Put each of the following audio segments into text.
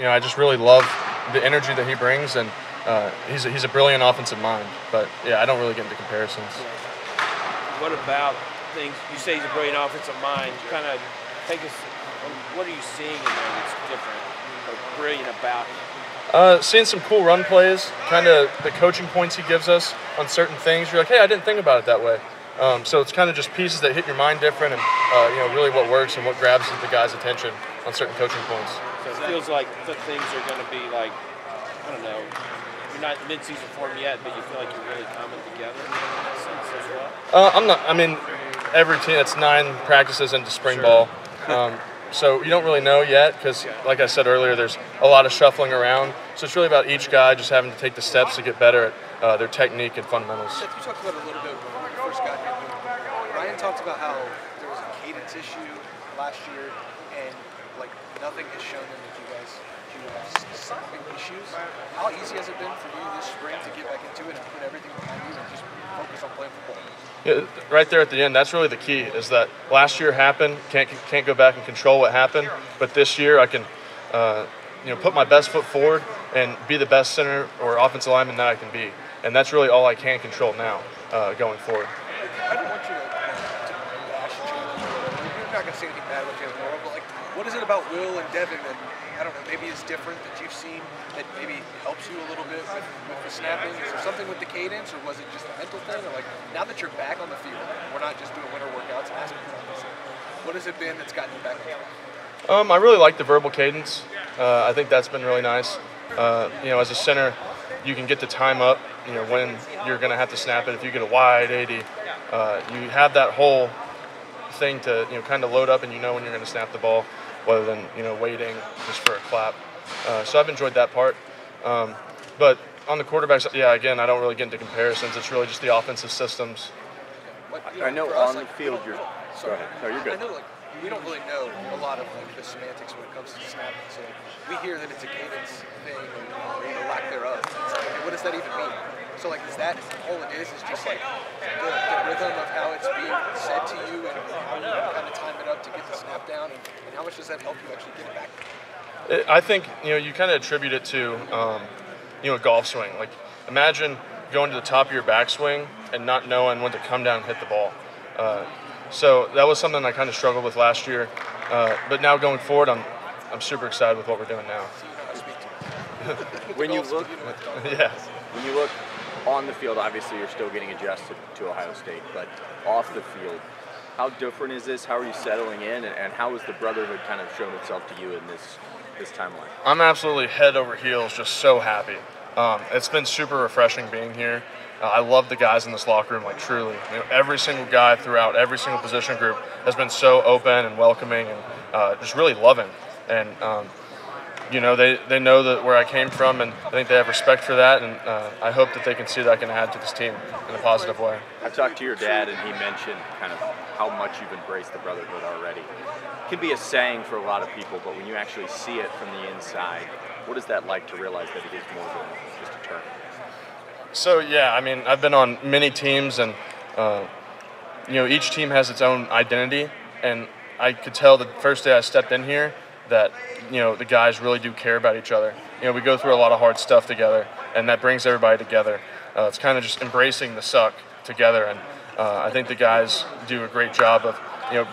I just really love the energy that he brings, and he's a brilliant offensive mind. But yeah, I don't really get into comparisons. What about things? You say he's a brilliant offensive mind. Kind of take us. What are you seeing in there that's different or brilliant about him? Seeing some cool run plays, kind of the coaching points he gives us on certain things. You're like, hey, I didn't think about it that way. So it's kind of just pieces that hit your mind different, and really what works and what grabs the guy's attention on certain coaching points. So it feels like the things are going to be like, I don't know, you're not mid-season form yet, but you feel like you're really coming together in that sense as well? I'm not. I mean, every team, it's 9 practices into spring ball. So you don't really know yet because, like I said earlier, there's a lot of shuffling around. So it's really about each guy just having to take the steps to get better at their technique and fundamentals. Seth, you talked about it a little bit when you first got here. Ryan talked about how there was a cadence issue last year, and like nothing has shown them that you guys do have snapping issues. How easy has it been for you this spring to get back into it and put everything behind you and just focus on playing football? Yeah, right there at the end, that's really the key, is that last year happened, can't go back and control what happened, but this year I can put my best foot forward and be the best center or offensive lineman that I can be. And that's really all I can control now going forward. I don't want you to bash Jalen or whatever. You're not going to say anything bad about Jalen Morrow, but like, what is it about Will and Devin that, I don't know, maybe is different that you've seen that maybe helps you a little bit with the snapping? Is there something with the cadence, or was it just a mental thing? Or like, now that you're back on the field, we're not just doing winter workouts and asking practice. What has it been that's gotten you back on track? I really like the verbal cadence. I think that's been really nice. As a center, you can get the time up, when you're going to have to snap it. If you get a wide 80, you have that whole thing to, kind of load up, and when you're going to snap the ball, rather than, waiting just for a clap. So I've enjoyed that part. But on the quarterbacks, again, I don't really get into comparisons. It's really just the offensive systems. I know on the field you're. Go ahead. No, you're good. I know, we don't really know a lot of the semantics when it comes to snapping. So we hear that it's a cadence thing, or lack thereof. It's like, okay, what does that even mean? So like, is that all it is just like the rhythm of how it's being said to you, and how you kind of time it up to get the snap down, and how much does that help you actually get it back? I think you kind of attribute it to a golf swing. Like, imagine going to the top of your backswing and not knowing when to come down and hit the ball. So that was something I kind of struggled with last year. But now going forward, I'm super excited with what we're doing now. When you look, yeah. When you look on the field, obviously you're still getting adjusted to Ohio State, but off the field, how different is this? How are you settling in, and how has the brotherhood kind of shown itself to you in this timeline? I'm absolutely head over heels, just so happy. It's been super refreshing being here. I love the guys in this locker room, like truly. Every single guy throughout every single position group has been so open and welcoming, and just really loving. And they know that where I came from, and I think they have respect for that. And I hope that they can see that I can add to this team in a positive way. I talked to your dad, and he mentioned kind of how much you've embraced the brotherhood already. It can be a saying for a lot of people, but when you actually see it from the inside, what is that like to realize that it is more than just a term? So I've been on many teams, and each team has its own identity, and I could tell the first day I stepped in here that the guys really do care about each other. We go through a lot of hard stuff together, and that brings everybody together. It's kind of just embracing the suck together, and I think the guys do a great job of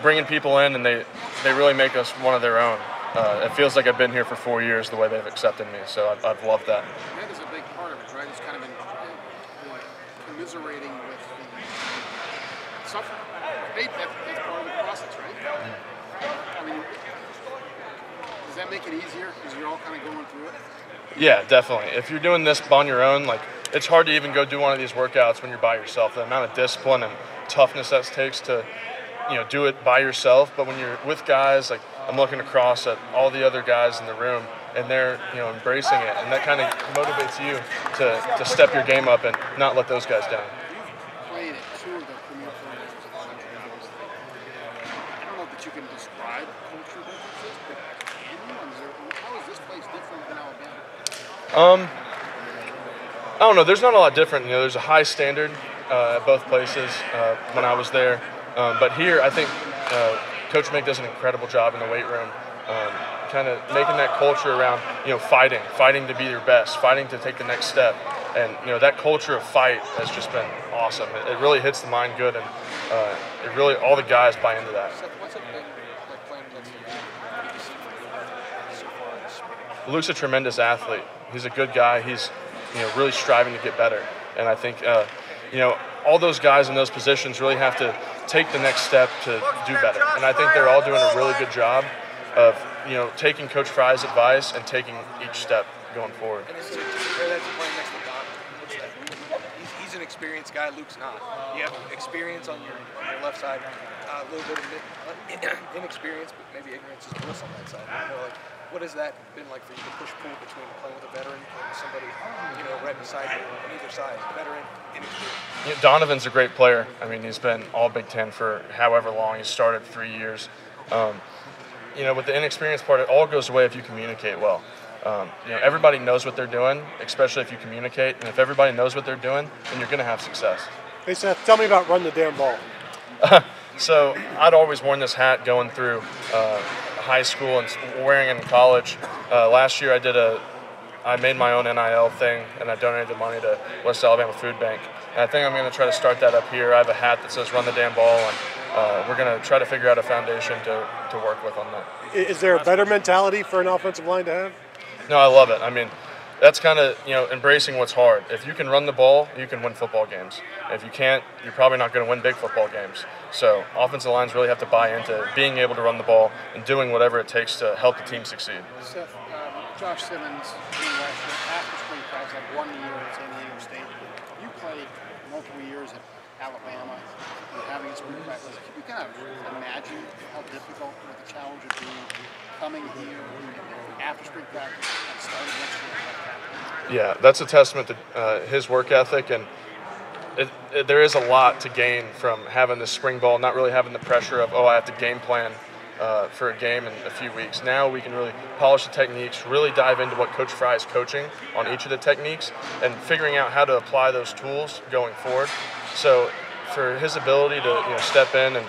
bringing people in, and they really make us one of their own. It feels like I've been here for 4 years the way they've accepted me, so I've loved that. That is a big part of it, right? It's kind of commiserating with the suffering. That's part of the process, right? I mean, does that make it easier because you're all kind of going through it? Yeah, definitely. If you're doing this on your own, like, it's hard to even go do one of these workouts when you're by yourself. The amount of discipline and toughness that takes to do it by yourself. But when you're with guys, like, I'm looking across at all the other guys in the room, and they're embracing it, and that kind of motivates you to step your game up and not let those guys down. You've played at 2 of the premier programs in the country. I don't know that you can describe culture differences, but can you? How is this place different than Alabama? I don't know. There's not a lot different. There's a high standard at both places when I was there. But here, I think Coach Mick does an incredible job in the weight room. kind of making that culture around, fighting to be your best, fighting to take the next step. And, that culture of fight has just been awesome. It really hits the mind good, and all the guys buy into that. Seth, what's it been like playing against you? What have you seen from you so far in this spring? Luke's a tremendous athlete. He's a good guy. He's, really striving to get better. And I think, all those guys in those positions really have to take the next step to do better. And I think they're all doing a really good job of, taking Coach Fry's advice and taking each step going forward. And to compare that to playing next to Donovan, what's that? He's an experienced guy. Luke's not. You have experience on your left side, a little bit of inexperience, but maybe ignorance is bliss on that side. What has that been like for you to push-pull between playing with a veteran and somebody, right beside you on either side, veteran, inexperienced? Donovan's a great player. I mean, he's been all Big Ten for however long. He started 3 years. With the inexperienced part, it all goes away if you communicate well. Everybody knows what they're doing, especially if you communicate. And if everybody knows what they're doing, then you're going to have success. Hey, Seth, tell me about Run the Damn Ball. So I'd always worn this hat going through high school and wearing it in college. Last year I made my own NIL thing, and I donated the money to West Alabama Food Bank. And I think I'm going to try to start that up here. I have a hat that says Run the Damn Ball, and we're going to try to figure out a foundation to work with on that. Is there a better mentality for an offensive line to have? No, I love it. I mean, that's kind of, embracing what's hard. If you can run the ball, you can win football games. If you can't, you're probably not going to win big football games. So offensive lines really have to buy into being able to run the ball and doing whatever it takes to help the team succeed. Seth, Josh Simmons, last year, after spring practice, had 1 year at San Diego State. You played multiple years at Alabama, having a spring practice. Can you kind of imagine how difficult the challenge would be coming here after spring practice and starting next year? Yeah, that's a testament to his work ethic, and there is a lot to gain from having this spring ball, not really having the pressure of, I have to game plan for a game in a few weeks. Now we can really polish the techniques, really dive into what Coach Fry is coaching on each of the techniques, and figuring out how to apply those tools going forward. So for his ability to step in and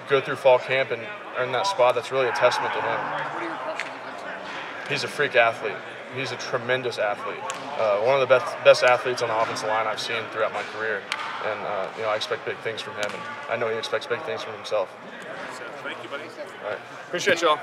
go through fall camp and earn that spot, that's really a testament to him. What are your impressions of him? He's a freak athlete. He's a tremendous athlete. One of the best athletes on the offensive line I've seen throughout my career. And, I expect big things from him, and I know he expects big things from himself. Thank you, buddy. All right. Appreciate y'all.